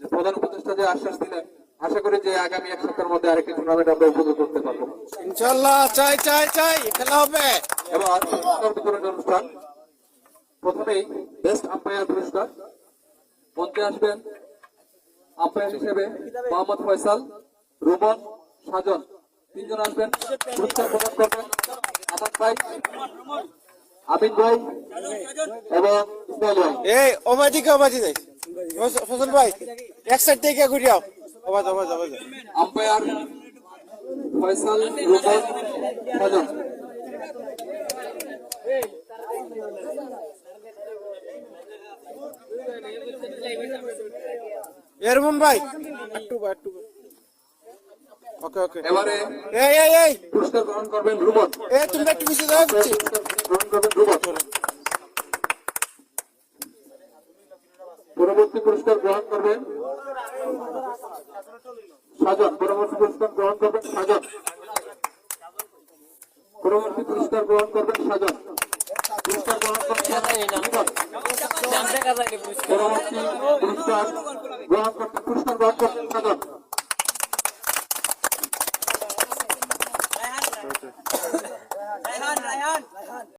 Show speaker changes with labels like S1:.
S1: যে প্রধান উপদেষ্টা যে আশ্বাস দিলেন, আশা করি যে আগামী এক সপ্তাহের মধ্যে আরেকটি টুর্নামেন্ট আমরা উপভোগ করতে পারবো
S2: ইনশাআল্লাহ। চাই চাই চাই খেলা হবে।
S1: এবার পুরস্কার বিতরণ অনুষ্ঠান। প্রথমেই বেস্ট আম্পায়ার পুরস্কার। মঞ্চে আসবেন আম্পায়ার হিসেবে মোহাম্মদ ফয়সাল, রুমন, সাজন, তিনজন আসবেন পুরস্কার প্রদান করবেন। আমান ভাই, আমিন ভাই এবং ইসমাইল ভাই।
S2: এই ওবাদিকে ওবাদি যাই ফসল ভাই এক সাইড থেকে ঘুরিয়াও। ওবাদ ওবাদ ওবাদ
S1: আম্পায়ার ফয়সাল, রুমন, সাজন।
S2: এরমন ভাই একটু একটু ওকে ওকে।
S1: এবারে
S2: এই এই এই
S1: পুরস্কার গ্রহণ করবেন রুমন।
S2: এই তুমি একটু পিছিয়ে যাও বুঝছি।
S1: গ্রহণ করবেন রুমন। পরবর্তী পুরস্কার গ্রহণ করবেন সাজন। পরবর্তী পুরস্কার গ্রহণ করবেন সাজন। পরবর্তী পুরস্কার গ্রহণ করবেন সাজন। পুরস্কার গ্রহণ করবেন রুমন। পরবর্তী পুরস্কার গ্রহণ করতে পুরস্কার গ্রহণ করবেন সাজন।